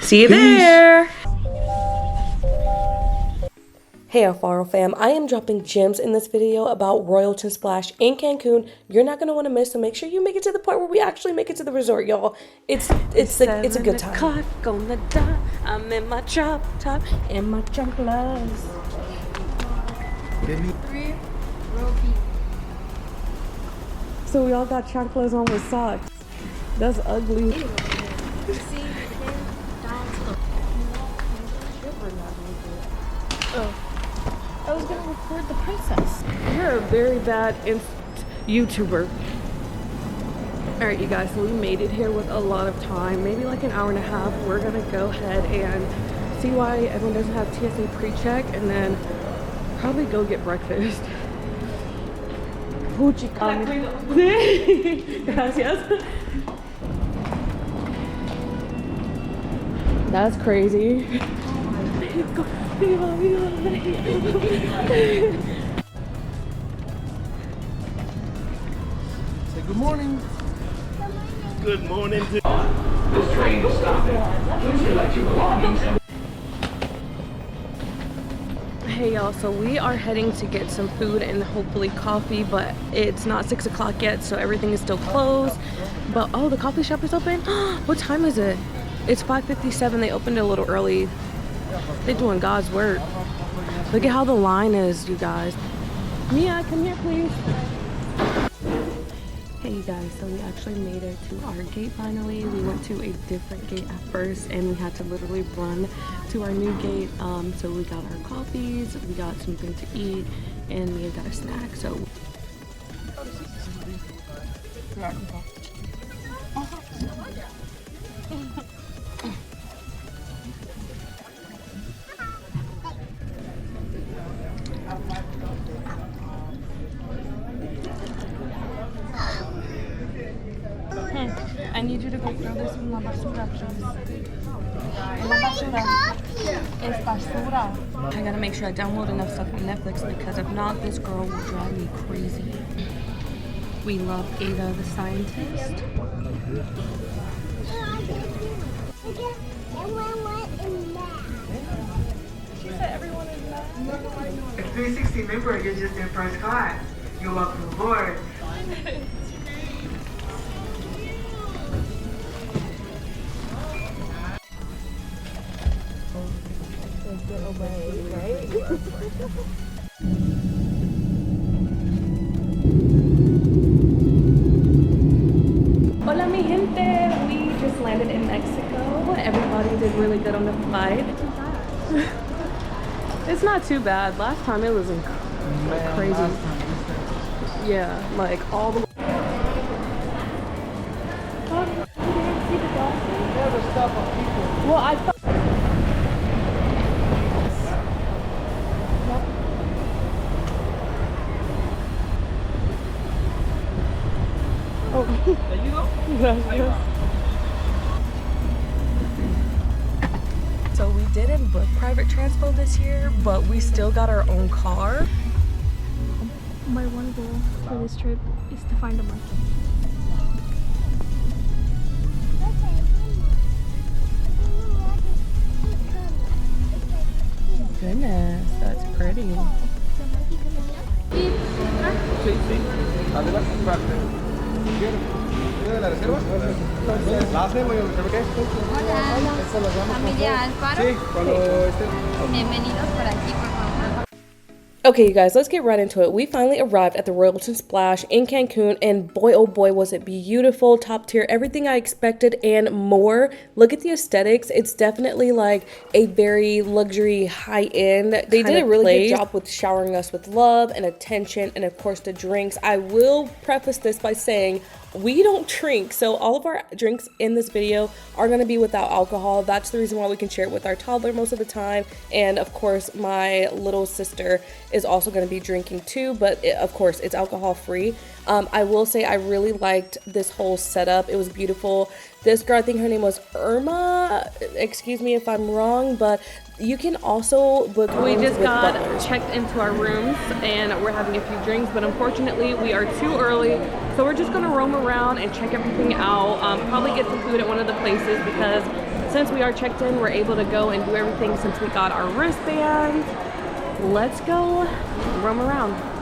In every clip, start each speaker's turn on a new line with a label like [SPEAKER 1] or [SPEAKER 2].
[SPEAKER 1] See you there.
[SPEAKER 2] Hey Alfaro fam, I am dropping gems in this video about Royalton Splash in Cancun. You're not gonna want to miss, so make sure you make it to the part where we actually make it to the resort, y'all. It's a good time.
[SPEAKER 1] On the dot, I'm in my drop top and my chanclas.
[SPEAKER 3] 3 roti.
[SPEAKER 1] So we all got chanclas on with socks. That's ugly.
[SPEAKER 3] I was gonna record the princess.
[SPEAKER 1] You're a very bad YouTuber. Alright you guys, so we made it here with a lot of time, maybe like an hour and a half. We're gonna go ahead and see why everyone doesn't have TSA pre-check and then probably go get breakfast. Gracias. That's crazy.
[SPEAKER 4] Say good morning. Good morning.
[SPEAKER 5] This train is stopping. Please collect your belongings.
[SPEAKER 1] Hey y'all, so we are heading to get some food and hopefully coffee, but it's not 6 o'clock yet, so everything is still closed. But oh, the coffee shop is open. What time is it? It's 5:57. They opened it a little early. They're doing God's work. Look at how the line is, you guys. Mia, come here, please. Hey, you guys, so we actually made it to our gate finally. We went to a different gate at first, and we had to literally run to our new gate. So we got our coffees, we got something to eat, and we got a snack, so. I need you to go throw this in la basura, please. La basura. Es basura. I gotta make sure I download enough stuff on Netflix because if not, this girl will drive me crazy. We love Ada the scientist. She said everyone is mad.
[SPEAKER 6] 360 member, you're just in first class. You're welcome aboard.
[SPEAKER 1] Hola mi gente, we just landed in Mexico. Everybody did really good on the flight. It's not too bad. Last time it was crazy. Yeah, like all the well, I thought So we didn't book private transpo this year, but we still got our own car.
[SPEAKER 3] My one goal for this trip is to find a market.
[SPEAKER 1] Goodness, that's pretty.
[SPEAKER 4] Sí, sí. Adelante. ¿De la reserva? ¿La hacemos y reserva qué?
[SPEAKER 3] Hola, familia Alfaro.
[SPEAKER 4] Sí, cuando estén.
[SPEAKER 3] Bienvenidos por aquí, por favor.
[SPEAKER 2] Okay, you guys, let's get right into it. We finally arrived at the Royalton Splash in Cancun, and boy, oh boy, was it beautiful, top tier, everything I expected and more. Look at the aesthetics. It's definitely like a very luxury, high-end. They did a really good job with showering us with love and attention, and of course the drinks. I will preface this by saying we don't drink, so all of our drinks in this video are going to be without alcohol. That's the reason why we can share it with our toddler most of the time, and of course my little sister is also going to be drinking too, but of course it's alcohol free. I will say I really liked this whole setup. It was beautiful. This girl, I think her name was Irma, excuse me if I'm wrong, but you can also book
[SPEAKER 1] We
[SPEAKER 2] rooms
[SPEAKER 1] just
[SPEAKER 2] with
[SPEAKER 1] got
[SPEAKER 2] butlers.
[SPEAKER 1] checked into our rooms and we're having a few drinks, but unfortunately we are too early, so we're just gonna roam around and check everything out. Probably get some food at one of the places because since we are checked in, we're able to go and do everything since we got our wristbands. Let's go roam around.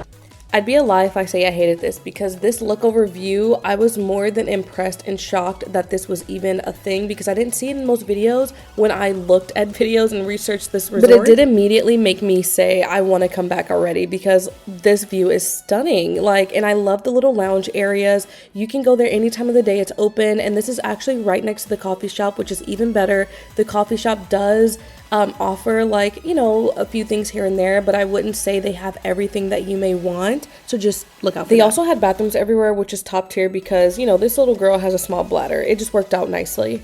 [SPEAKER 2] I'd be a lie if I say I hated this, because this lookover view, I was more than impressed and shocked that this was even a thing, because I didn't see it in most videos when I looked at videos and researched this resort. But it did immediately make me say I want to come back already, because this view is stunning. Like, and I love the little lounge areas. You can go there any time of the day. It's open, and this is actually right next to the coffee shop, which is even better. The coffee shop does offer, like, you know, a few things here and there, but I wouldn't say they have everything that you may want, so just look out for that. They also had bathrooms everywhere, which is top tier, because, you know, this little girl has a small bladder. It just worked out nicely.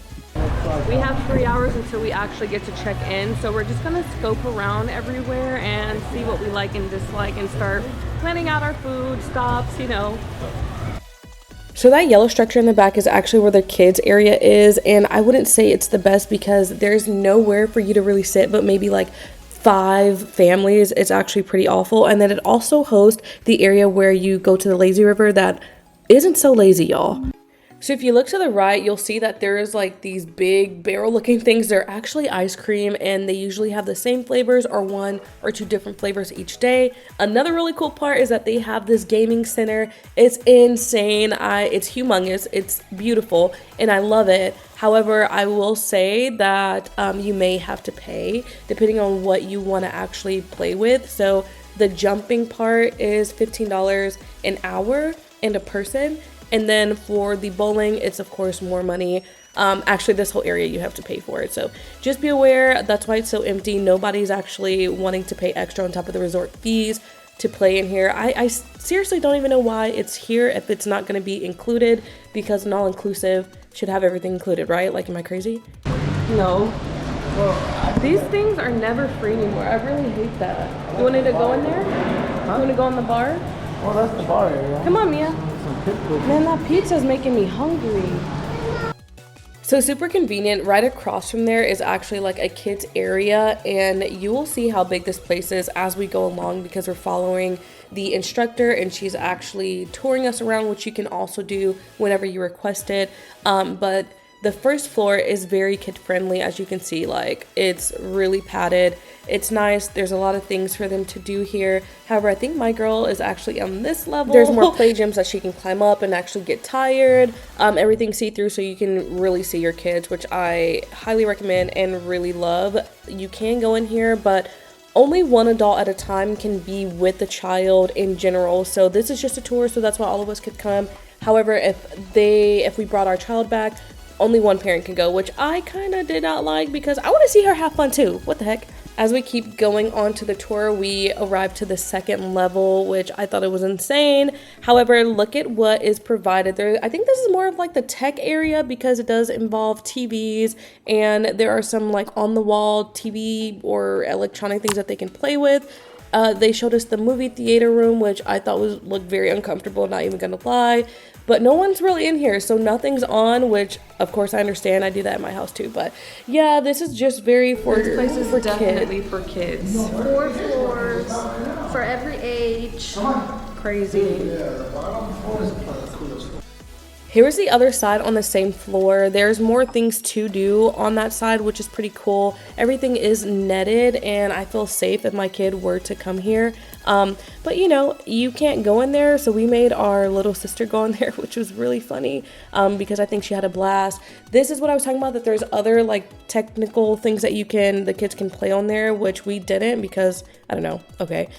[SPEAKER 1] We have 3 hours until we actually get to check in, so we're just gonna scope around everywhere and see what we like and dislike and start planning out our food stops, you know.
[SPEAKER 2] So that yellow structure in the back is actually where the kids area is, and I wouldn't say it's the best because there's nowhere for you to really sit but maybe like 5 families. It's actually pretty awful. And then it also hosts the area where you go to the lazy river that isn't so lazy, y'all. So if you look to the right, you'll see that there is like these big barrel looking things. They're actually ice cream, and they usually have the same flavors or 1 or 2 different flavors each day. Another really cool part is that they have this gaming center. It's insane. It's humongous. It's beautiful, and I love it. However, I will say that you may have to pay depending on what you want to actually play with. So the jumping part is $15 an hour and a person. And then for the bowling, it's of course more money. Actually, this whole area you have to pay for it. So just be aware, that's why it's so empty. Nobody's actually wanting to pay extra on top of the resort fees to play in here. I seriously don't even know why it's here if it's not going to be included, because an all-inclusive should have everything included, right? Like, am I crazy?
[SPEAKER 1] No. These things are never free anymore. I really hate that. You wanted to go in there? You want to go in the bar?
[SPEAKER 4] Well, that's the bar area.
[SPEAKER 1] Come on, Mia. Man, that pizza's making me hungry.
[SPEAKER 2] So super convenient. Right across from there is actually like a kids area, and you will see how big this place is as we go along, because we're following the instructor and she's actually touring us around, which you can also do whenever you request it. But the first floor is very kid friendly. As you can see, like, it's really padded. It's nice. There's a lot of things for them to do here. However, I think my girl is actually on this level. There's more play gyms that she can climb up and actually get tired. Everything's see-through, so you can really see your kids, which I highly recommend and really love. You can go in here, but only 1 adult at a time can be with the child in general. So this is just a tour, so that's why all of us could come. However, if we brought our child back, only 1 parent can go, which I kind of did not like, because I want to see her have fun too. What the heck? As we keep going on to the tour, we arrived to the 2nd level, which I thought it was insane. However, look at what is provided there. I think this is more of like the tech area, because it does involve TVs, and there are some like on the wall TV or electronic things that they can play with. They showed us the movie theater room, which I thought looked very uncomfortable, not even gonna lie. But no one's really in here, so nothing's on, which of course I understand. I do that in my house too. But yeah, this is just very for
[SPEAKER 1] This place is
[SPEAKER 2] for
[SPEAKER 1] definitely
[SPEAKER 2] kids.
[SPEAKER 1] for kids.
[SPEAKER 3] 4 floors for every age.
[SPEAKER 1] Crazy.
[SPEAKER 2] Here's the other side on the same floor. There's more things to do on that side, which is pretty cool. Everything is netted, and I feel safe if my kid were to come here. But you know, you can't go in there, so we made our little sister go in there, which was really funny, because I think she had a blast. This is what I was talking about, that there's other like technical things that the kids can play on there, which we didn't, because I don't know. Okay.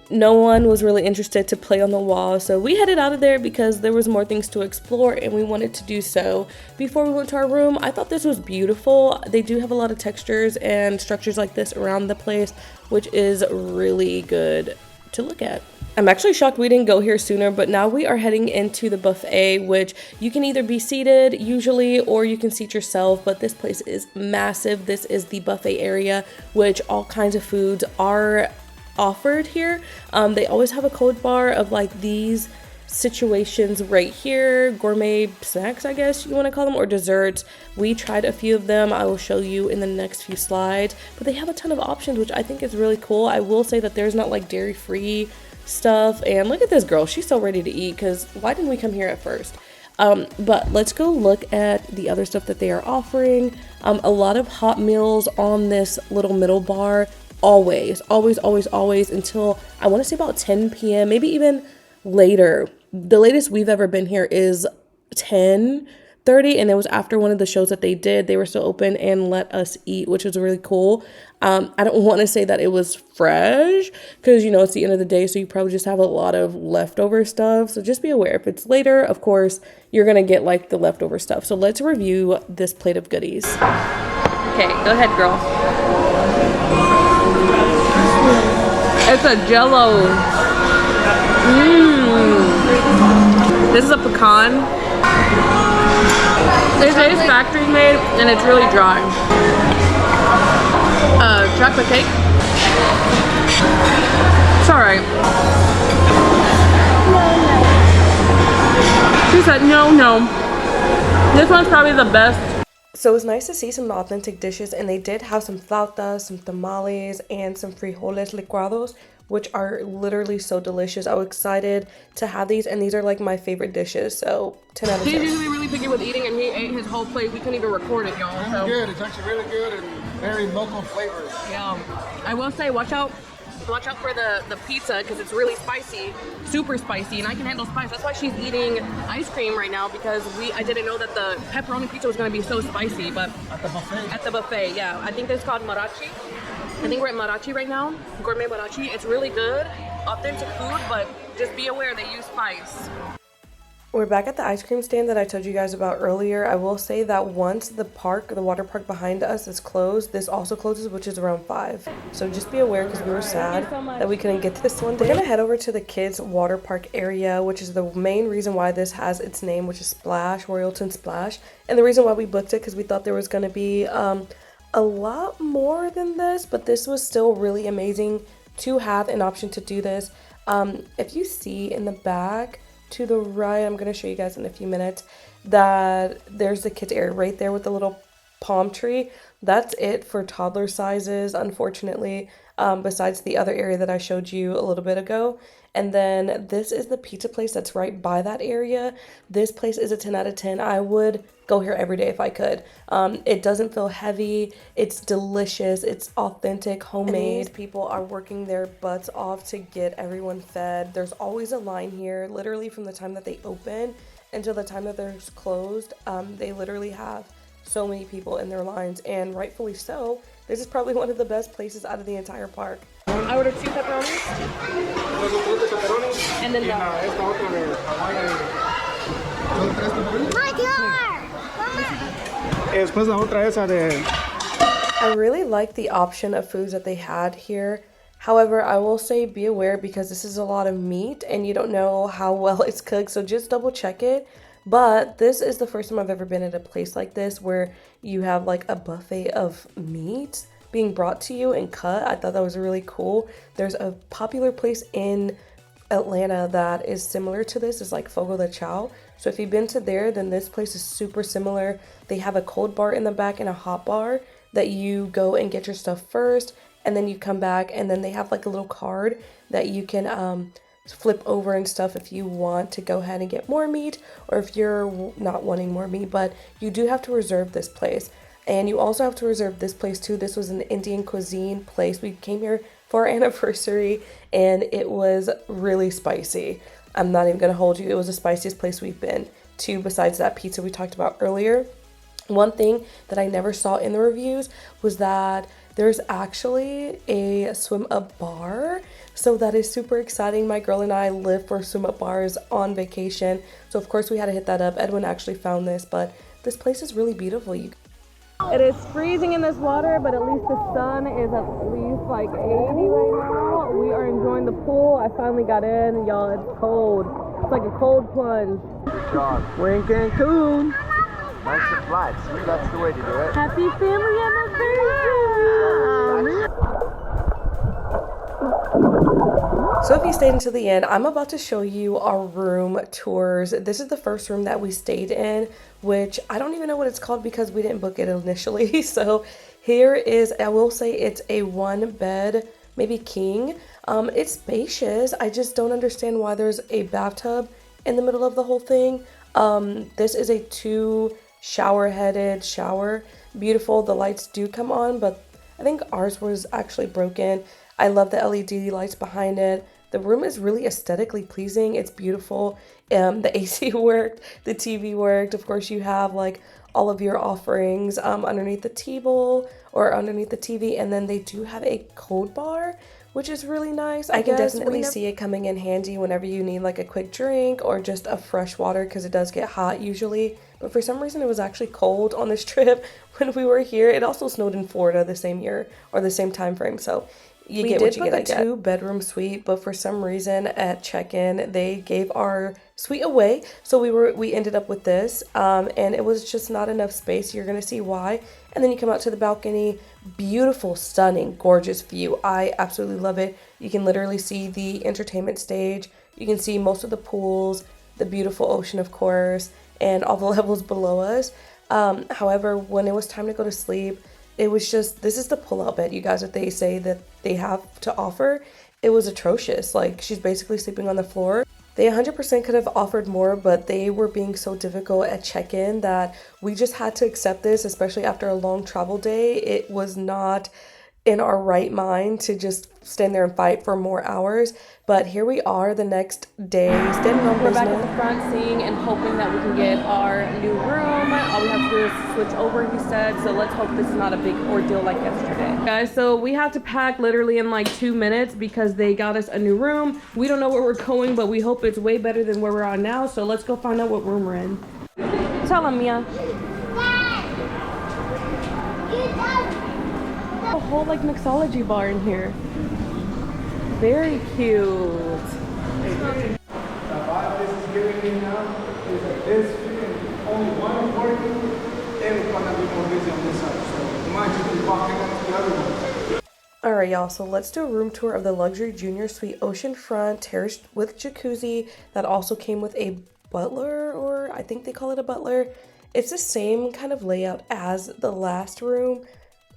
[SPEAKER 2] No one was really interested to play on the wall, so we headed out of there because there was more things to explore and we wanted to do so. Before we went to our room, I thought this was beautiful. They do have a lot of textures and structures like this around the place, which is really good to look at. I'm actually shocked we didn't go here sooner, but now we are heading into the buffet, which you can either be seated usually or you can seat yourself, but this place is massive. This is the buffet area, which all kinds of foods are offered here. They always have a cold bar of like these situations right here, gourmet snacks, I guess you want to call them, or desserts. We tried a few of them. I will show you in the next few slides, but they have a ton of options, which I think is really cool. I will say that there's not like dairy-free stuff, and look at this girl, she's so ready to eat, because why didn't we come here at first? But let's go look at the other stuff that they are offering. A lot of hot meals on this little middle bar, always until I want to say about 10 p.m., maybe even later. The latest we've ever been here is 10:30, and it was after one of the shows that they did. They were still open and let us eat, which was really cool. I don't want to say that it was fresh because, you know, it's the end of the day, so you probably just have a lot of leftover stuff. So just be aware. If it's later, of course, you're going to get like the leftover stuff. So let's review this plate of goodies.
[SPEAKER 1] Okay, go ahead, girl. It's a jello. This is a pecan. It is factory made and it's really dry. Chocolate cake. It's alright. She said no. This one's probably the best.
[SPEAKER 2] So it was nice to see some authentic dishes, and they did have some flautas, some tamales, and some frijoles licuados, which are literally so delicious. I was excited to have these, and these are like my favorite dishes, so 10 out of 10.
[SPEAKER 1] He's usually really picky with eating, and he ate his whole plate. We couldn't even record it, y'all.
[SPEAKER 4] It's good. It's actually really good and very local flavors.
[SPEAKER 1] Yeah. I will say, watch out for the pizza because it's really spicy, super spicy, and I can handle spice. That's why she's eating ice cream right now, because I didn't know that the pepperoni pizza was going to be so spicy. But at the buffet, yeah. I think it's called Marachi. I think we're at Marachi right now, Gourmet Marachi. It's really good, authentic food, but just be aware they use spice.
[SPEAKER 2] We're back at the ice cream stand that I told you guys about earlier. I will say that once the water park behind us is closed, this also closes, which is around 5. So just be aware, because we were sad that we couldn't get this one day. We're gonna head over to the kids water park area, which is the main reason why this has its name, which is Splash, Royalton Splash. And the reason why we booked it, because we thought there was gonna be a lot more than this, but this was still really amazing to have an option to do this. If you see in the back, to the right, I'm going to show you guys in a few minutes, that there's the kids area right there with the little palm tree. That's it for toddler sizes, unfortunately, besides the other area that I showed you a little bit ago. And then this is the pizza place that's right by that area. This place is a 10 out of 10. I would go here every day if I could. It doesn't feel heavy. It's delicious. It's authentic, homemade. And these people are working their butts off to get everyone fed. There's always a line here, literally from the time that they open until the time that they're closed. They literally have so many people in their lines, and rightfully so. This is probably one of the best places out of the entire park.
[SPEAKER 1] I ordered 2 pepperonis. And then
[SPEAKER 2] I really like the option of foods that they had here. However, I will say be aware, because this is a lot of meat and you don't know how well it's cooked, so just double check it. But this is the first time I've ever been at a place like this where you have like a buffet of meat being brought to you and cut. I thought that was really cool. There's a popular place in Atlanta that is similar to this. It's like Fogo de Chao. So if you've been to there, then this place is super similar. They have a cold bar in the back and a hot bar that you go and get your stuff first, and then you come back, and then they have like a little card that you can flip over and stuff if you want to go ahead and get more meat, or if you're not wanting more meat. But you do have to reserve this place, and you also have to reserve this place too. This was an Indian cuisine place. We came here for our anniversary, and it was really spicy. I'm not even gonna hold you. It was the spiciest place we've been to, besides that pizza we talked about earlier. One thing that I never saw in the reviews was that there's actually a swim up bar. So that is super exciting. My girl and I live for swim up bars on vacation. So of course we had to hit that up. Edwin actually found this, but this place is really beautiful.
[SPEAKER 1] it is freezing in this water, but at least the sun is at least like 80 right now. We are enjoying the pool. I finally got in, y'all. It's cold. It's like a cold plunge.
[SPEAKER 4] Good job.
[SPEAKER 1] We're in Cancun.
[SPEAKER 4] Nice and flat. See, that's the way to do it.
[SPEAKER 1] Happy family anniversary!
[SPEAKER 2] So if you stayed until the end, I'm about to show you our room tours. This is the first room that we stayed in, which I don't even know what it's called because we didn't book it initially. So here is, I will say it's a 1-bed, maybe king. It's spacious. I just don't understand why there's a bathtub in the middle of the whole thing. This is a 2 shower headed shower. Beautiful. The lights do come on, but I think ours was actually broken. I love the LED lights behind it. The room is really aesthetically pleasing. It's beautiful. The AC worked, the TV worked. Of course, you have like all of your offerings underneath the table or underneath the TV, and then they do have a cold bar, which is really nice. I can definitely see it coming in handy whenever you need like a quick drink or just a fresh water, because it does get hot usually. But for some reason it was actually cold on this trip when we were here. It also snowed in Florida the same year or the same time frame, so you get what you get. We did book a 2-bedroom suite, but for some reason at check-in they gave our suite away, so we ended up with this, and it was just not enough space. You're gonna see why. And then you come out to the balcony. Beautiful, stunning, gorgeous view. I absolutely love it. You can literally see the entertainment stage. You can see most of the pools, the beautiful ocean, of course, and all the levels below us. However, when it was time to go to sleep, it was just, this is the pull-out bed, you guys, that they say that they have to offer. It was atrocious. Like, she's basically sleeping on the floor. They 100% could have offered more, but they were being so difficult at check-in that we just had to accept this, especially after a long travel day. It was not in our right mind to just stand there and fight for more hours. But here we are the next day, standing on business. We're back at the front seeing and hoping that we can get our new room. All we have to do is switch over, he said. So let's hope this is not a big ordeal like yesterday. Guys, so we have to pack literally in like 2 minutes because they got us a new room. We don't know where we're going, but we hope it's way better than where we're on now. So let's go find out what room we're in. Tell them, Mia. A whole like mixology bar in here. Very cute.
[SPEAKER 4] The vibe this is giving me now is that this freaking only one working, and it's gonna be more busy on this side. So you might just be walking on the other one.
[SPEAKER 2] Alright, y'all, so let's do a room tour of the luxury junior suite oceanfront terrace with jacuzzi that also came with a butler, or I think they call it a butler. It's the same kind of layout as the last room,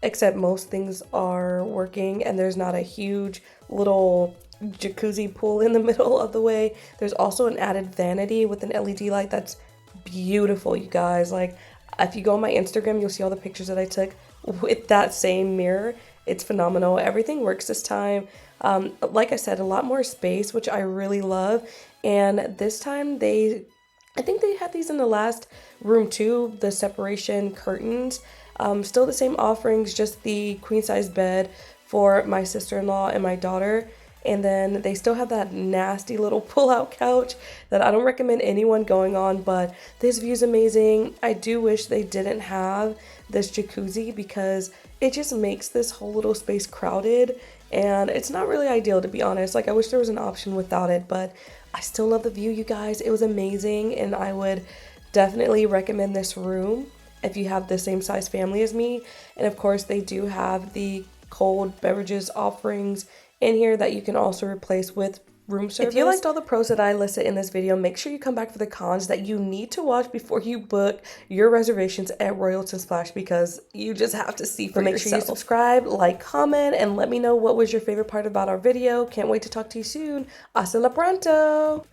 [SPEAKER 2] except most things are working and there's not a huge little jacuzzi pool in the middle of the way. There's also an added vanity with an LED light that's beautiful, you guys. Like, if you go on my Instagram, you'll see all the pictures that I took with that same mirror. It's phenomenal. Everything works this time. Like I said, a lot more space, which I really love. And this time I think they had these in the last room too, the separation curtains. Still the same offerings, just the queen size bed for my sister-in-law and my daughter. And then they still have that nasty little pull-out couch that I don't recommend anyone going on, but this view is amazing. I do wish they didn't have this jacuzzi because it just makes this whole little space crowded, and it's not really ideal, to be honest. Like, I wish there was an option without it, but I still love the view, you guys. It was amazing, and I would definitely recommend this room if you have the same size family as me. And of course, they do have the cold beverages offerings in here that you can also replace with room service. If you liked all the pros that I listed in this video, make sure you come back for the cons that you need to watch before you book your reservations at Royalton Splash, because you just have to see for yourself. Make sure you subscribe, like, comment, and let me know what was your favorite part about our video. Can't wait to talk to you soon. Hasta la pronto!